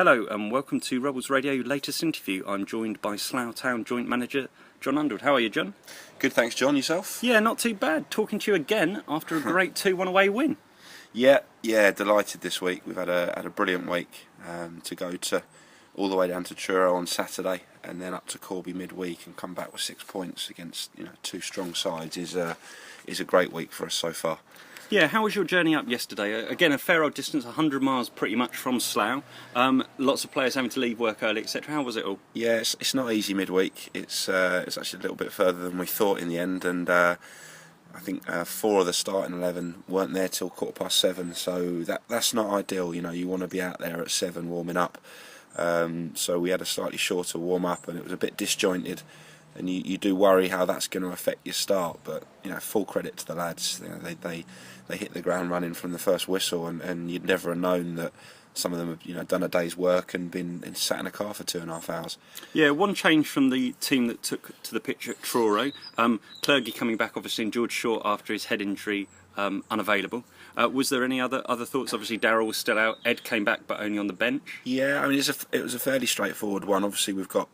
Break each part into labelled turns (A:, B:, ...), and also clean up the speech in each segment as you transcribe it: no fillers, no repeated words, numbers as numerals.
A: Hello and welcome to Rebels Radio latest interview. I'm joined by Slough Town Joint Manager John Underwood. How are you, John?
B: Good, thanks, John. Yourself?
A: Yeah, not too bad. Talking to you again after a great 2-1 away win.
B: Yeah, delighted this week. We've had a brilliant week to go to all the way down to Truro on Saturday and then up to Corby midweek and come back with 6 points against two strong sides is a great week for us so far.
A: Yeah, how was your journey up yesterday? Again, a fair old distance, 100 miles pretty much from Slough. Lots of players having to leave work early, etc. How was it all? Yeah,
B: it's not easy midweek. It's actually a little bit further than we thought in the end, and I think 4 of the starting 11 weren't there till 7:15, so that's not ideal. You want to be out there at 7 warming up. So we had a slightly shorter warm up, and it was a bit disjointed. And you do worry how that's going to affect your start, but full credit to the lads. They hit the ground running from the first whistle, and you'd never have known that some of them have done a day's work and been sat in a car for 2.5 hours.
A: Yeah, one change from the team that took to the pitch at Truro. Clergy coming back, obviously, and George Short after his head injury unavailable. Was there any other thoughts? Obviously, Darryl was still out. Ed came back, but only on the bench.
B: Yeah, I mean it was a fairly straightforward one. Obviously, we've got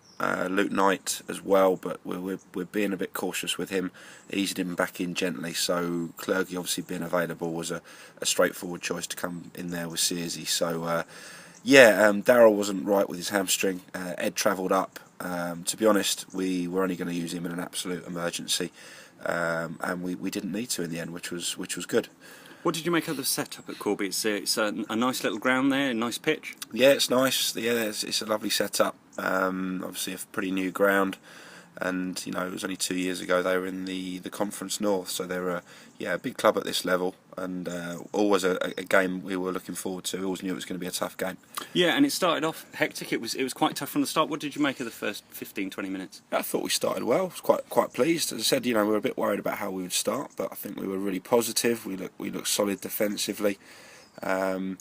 B: Luke Knight as well, but we're being a bit cautious with him, easing him back in gently. So Clergy obviously being available was a straightforward choice to come in there with Searsy. So Darryl wasn't right with his hamstring. Ed travelled up. To be honest, we were only going to use him in an absolute emergency, and we didn't need to in the end, which was good.
A: What did you make of the setup at Corby? It's a nice little ground there, a nice pitch.
B: Yeah, it's nice. Yeah, it's a lovely setup. Obviously, a pretty new ground, and it was only 2 years ago they were in the Conference North, so they're a big club at this level, and always a game we were looking forward to. We always knew it was going to be a tough game.
A: Yeah, and it started off hectic. It was quite tough from the start. What did you make of the first 15-20 minutes?
B: I thought we started well. I was quite pleased. As I said, we were a bit worried about how we would start, but I think we were really positive. We looked solid defensively, and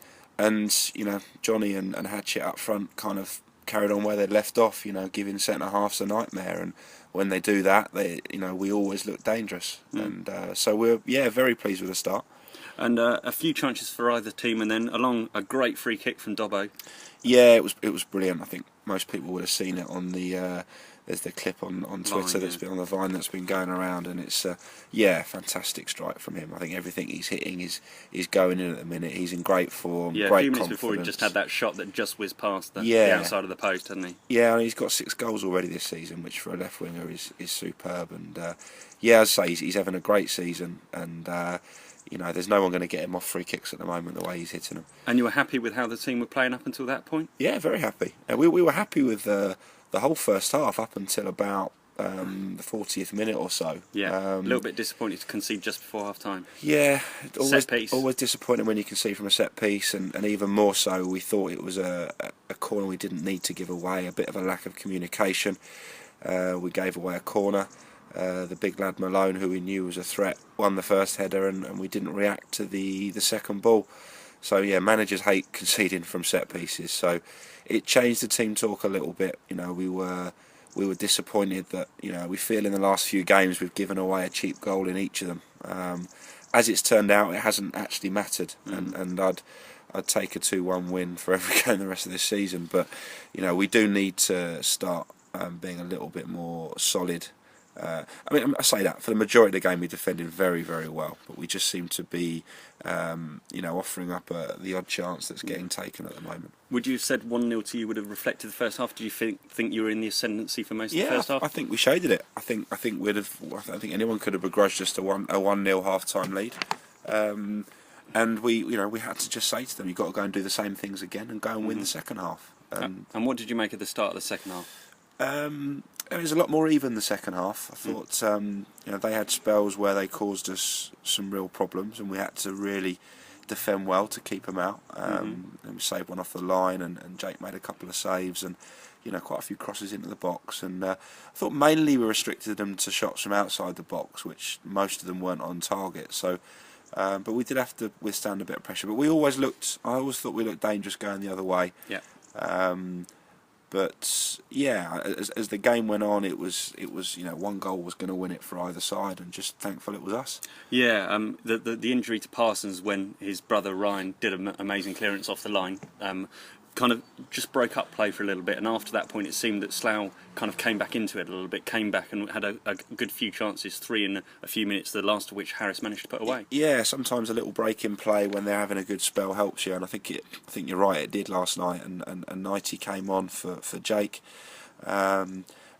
B: Johnny and Hatchett up front kind of carried on where they'd left off. Giving centre halves a nightmare, and when they do that, we always look dangerous. And so we're very pleased with the start.
A: And a few chances for either team, and then along a great free kick from Dobbo.
B: Yeah, it was brilliant. I think most people would have seen it on the. There's the clip on Twitter that's been on the Vine that's been going around, and it's fantastic strike from him. I think everything he's hitting is going in at the minute. He's in great form.
A: Yeah,
B: great
A: a few minutes
B: confidence.
A: before he just had that shot that just whizzed past the outside of the post, hadn't he?
B: Yeah, and he's got 6 goals already this season, which for a left winger is superb. And as I say, he's having a great season, and there's no one going to get him off free kicks at the moment the way he's hitting them.
A: And you were happy with how the team were playing up until that point?
B: Yeah, very happy. And we were happy with the whole first half up until about the 40th minute or so.
A: Yeah, a little bit disappointed to concede just before half time.
B: Yeah,
A: set piece.
B: Always disappointing when you concede from a set piece, and even more so we thought it was a corner we didn't need to give away, a bit of a lack of communication. We gave away a corner. The big lad Malone, who we knew was a threat, won the first header, and we didn't react to the second ball. So managers hate conceding from set pieces. So it changed the team talk a little bit. We were disappointed that we feel in the last few games we've given away a cheap goal in each of them. As it's turned out, it hasn't actually mattered, and I'd take a 2-1 win for every game the rest of this season. But we do need to start being a little bit more solid. I say that for the majority of the game we defended very, very well, but we just seem to be, offering up the odd chance that's getting taken at the moment.
A: Would you have said 1-0 to you would have reflected the first half? Do you think you were in the ascendancy for most of the first half?
B: I think we shaded it. I think anyone could have begrudged us a 1-0 half-time lead, and we had to just say to them, you've got to go and do the same things again and go and win the second half.
A: And what did you make of the start of the second half?
B: It was a lot more even the second half. I thought they had spells where they caused us some real problems, and we had to really defend well to keep them out. And we saved one off the line, and Jake made a couple of saves, and quite a few crosses into the box. And I thought mainly we restricted them to shots from outside the box, which most of them weren't on target. So, but we did have to withstand a bit of pressure. But I always thought we looked dangerous going the other way.
A: Yeah.
B: But as the game went on, it was one goal was going to win it for either side, and just thankful it was us.
A: Yeah, the injury to Parsons when his brother Ryan did an amazing clearance off the line kind of just broke up play for a little bit, and after that point it seemed that Slough kind of came back into it a little bit, came back and had a good few chances, 3 in a few minutes, the last of which Harris managed to put away.
B: Yeah, sometimes a little break in play when they're having a good spell helps you, and I think you're right, it did last night, and Nighty came on for Jake.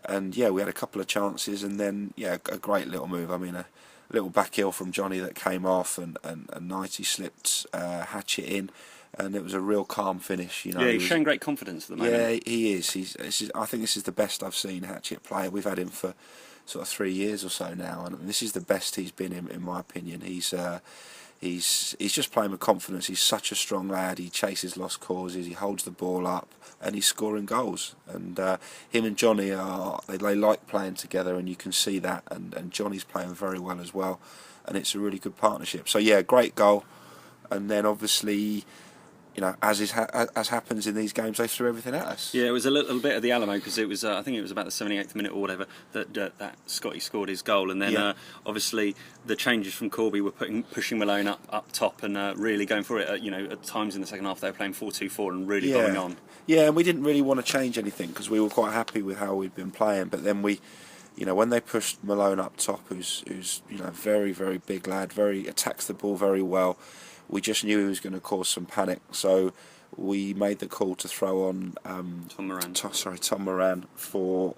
B: And yeah, we had a couple of chances, and then a great little move. I mean, a little back heel from Johnny that came off, and Nighty slipped Hatchet in, and it was a real calm finish. You know,
A: yeah, he's showing great confidence at the moment.
B: Yeah, he is. I think this is the best I've seen Hatchet play. We've had him for sort of 3 years or so now, and this is the best he's been in my opinion. He's just playing with confidence. He's such a strong lad. He chases lost causes. He holds the ball up, and he's scoring goals. And him and Johnny they like playing together, and you can see that. And Johnny's playing very well as well, and it's a really good partnership. So yeah, great goal. And then obviously, you know, as happens in these games, they threw everything at us.
A: Yeah, it was a little bit of the Alamo, because it was I think it was about the 78th minute or whatever that Scotty scored his goal, and then obviously the changes from Corby were pushing Malone up top and really going for it. You know, at times in the second half they were playing 4-2-4 and really going on. Yeah,
B: and we didn't really want to change anything because we were quite happy with how we'd been playing. But then when they pushed Malone up top, who's very, very big lad, attacks the ball very well. We just knew he was going to cause some panic, so we made the call to throw on
A: Tom
B: Moran for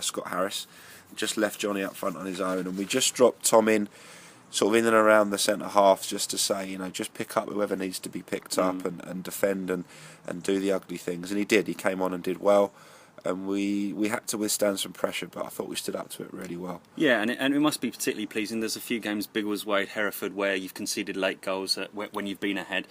B: Scott Harris. Just left Johnny up front on his own, and we just dropped Tom in, sort of in and around the centre half, just to say, you know, just pick up whoever needs to be picked up and defend and do the ugly things. And he did. He came on and did well. And we had to withstand some pressure, but I thought we stood up to it really well.
A: Yeah, and it must be particularly pleasing. There's a few games, Biggleswade, Hereford, where you've conceded late goals when you've been ahead.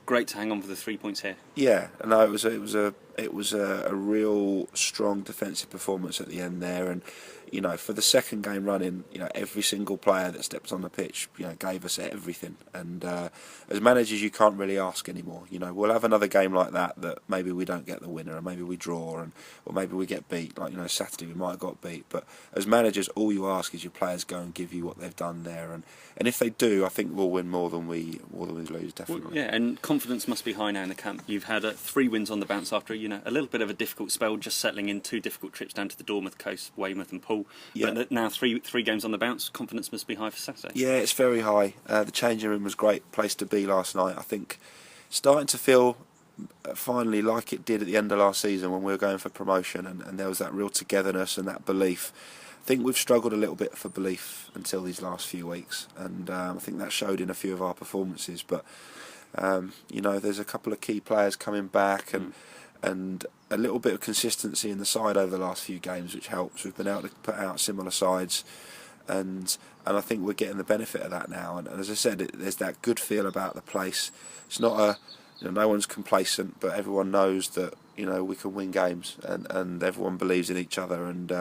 A: Great to hang on for the 3 points here.
B: Yeah, no, it was a real strong defensive performance at the end there, and you know, for the second game running, you know, every single player that stepped on the pitch, you know, gave us everything. And as managers, you can't really ask anymore. You know, we'll have another game like that maybe we don't get the winner, and maybe we draw, or maybe we get beat. Like, you know, Saturday we might have got beat. But as managers, all you ask is your players go and give you what they've done there, and if they do, I think we'll win more than we lose, definitely.
A: Well, yeah, and confidence must be high now in the camp. You've had 3 wins on the bounce after a little bit of a difficult spell, just settling in 2 difficult trips down to the Dormouth coast, Weymouth and Poole. Yeah. But now three games on the bounce, confidence must be high for Saturday.
B: Yeah, it's very high. The changing room was a great place to be last night. I think starting to feel finally like it did at the end of last season when we were going for promotion, and there was that real togetherness and that belief. I think we've struggled a little bit for belief until these last few weeks, and I think that showed in a few of our performances. But you know, there's a couple of key players coming back, and a little bit of consistency in the side over the last few games, which helps. We've been able to put out similar sides, and I think we're getting the benefit of that now. And as I said, there's that good feel about the place. It's not no one's complacent, but everyone knows that, you know, we can win games, and everyone believes in each other, and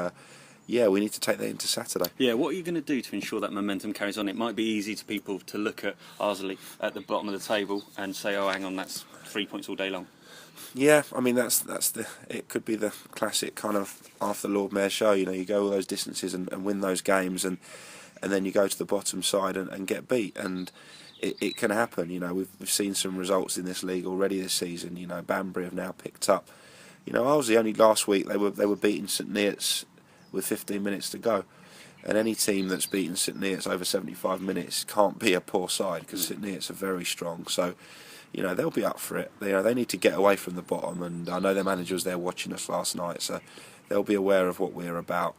B: yeah, we need to take that into Saturday.
A: Yeah, what are you going to do to ensure that momentum carries on? It might be easy to people to look at Arlesey at the bottom of the table and say, oh, hang on, that's 3 points all day long.
B: Yeah, I mean, it could be the classic kind of after the Lord Mayor show. You know, you go all those distances and win those games, and then you go to the bottom side and get beat, and it can happen. You know, we've seen some results in this league already this season. You know, Banbury have now picked up. You know, Arlesey only last week they were beating St Neots with 15 minutes to go, and any team that's beaten St Neots over 75 minutes can't be a poor side, because St Neots are very strong. So, you know, they'll be up for it. They need to get away from the bottom, and I know their manager was there watching us last night, so they'll be aware of what we're about.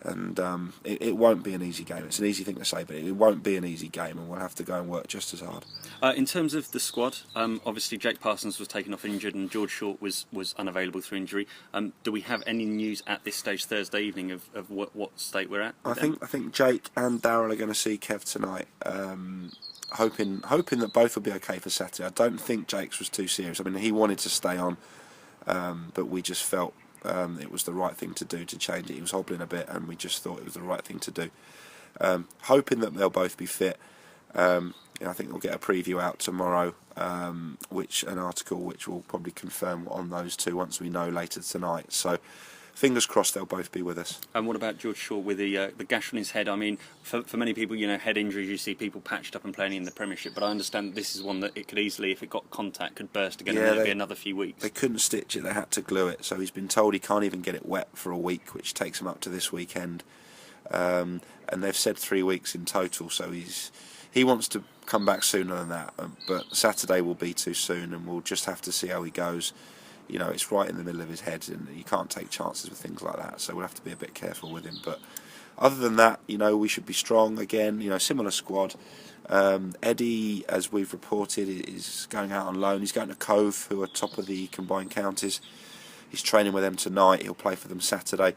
B: And it won't be an easy game. It's an easy thing to say, but it won't be an easy game, and we'll have to go and work just as hard.
A: In terms of the squad, obviously Jake Parsons was taken off injured, and George Short was unavailable through injury. Do we have any news at this stage Thursday evening of what state we're at?
B: I think Jake and Darryl are going to see Kev tonight. Hoping that both will be okay for Saturday. I don't think Jake's was too serious. I mean, he wanted to stay on, but we just felt it was the right thing to do to change it. He was hobbling a bit, and we just thought it was the right thing to do. Hoping that they'll both be fit. I think we'll get a preview out tomorrow, an article which will probably confirm on those two once we know later tonight. So fingers crossed they'll both be with us.
A: And what about George Shaw with the gash on his head? I mean, for many people, head injuries, you see people patched up and playing in the Premiership, but I understand that this is one that it could easily, if it got contact, could burst again, and it'd be another few weeks.
B: They couldn't stitch it, they had to glue it, so he's been told he can't even get it wet for a week, which takes him up to this weekend. And they've said 3 weeks in total, so he wants to come back sooner than that, but Saturday will be too soon, and we'll just have to see how he goes. It's right in the middle of his head, and you can't take chances with things like that, so we'll have to be a bit careful with him. But other than that, we should be strong again. Similar squad. Eddie, as we've reported, is going out on loan. He's going to Cove, who are top of the combined counties. He's training with them tonight. He'll play for them Saturday.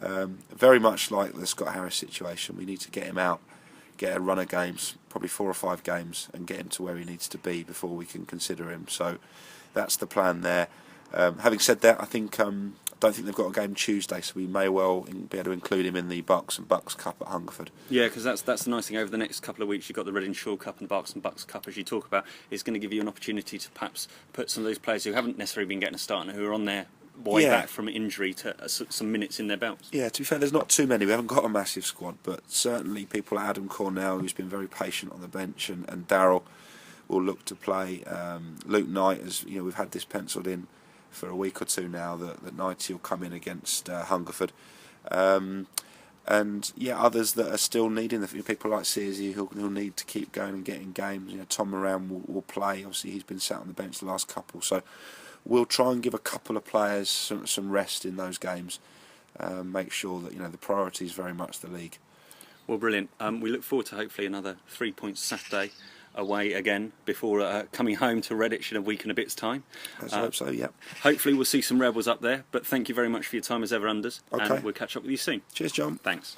B: Very much like the Scott Harris situation, we need to get him out, get a run of games, probably 4 or 5 games, and get him to where he needs to be before we can consider him. So that's the plan there. Having said that, I don't think they've got a game Tuesday, so we may well be able to include him in the Bucks and Bucks Cup at Hungerford.
A: Yeah, because that's the nice thing. Over the next couple of weeks, you've got the Reading Shaw Cup and the Bucks and Bucks Cup, as you talk about. It's going to give you an opportunity to perhaps put some of those players who haven't necessarily been getting a start and who are on their way back from injury to some minutes in their belts. Yeah,
B: to be fair, there's not too many. We haven't got a massive squad, but certainly people like Adam Cornell, who's been very patient on the bench, and Darryl will look to play. Luke Knight, as we've had this penciled in for a week or two now, that Knighty will come in against Hungerford. And others that are still needing people like Searsy who'll need to keep going and getting games. Tom Moran will play. Obviously, he's been sat on the bench the last couple, so we'll try and give a couple of players some rest in those games. Make sure that the priority is very much the league.
A: Well, brilliant. We look forward to hopefully another 3 points Saturday away again before coming home to Redditch in a week and a bit's time.
B: Let's hope so, yeah.
A: Hopefully we'll see some Rebels up there, but thank you very much for your time as ever, Unders,
B: okay.
A: And we'll catch up with you soon.
B: Cheers, John.
A: Thanks.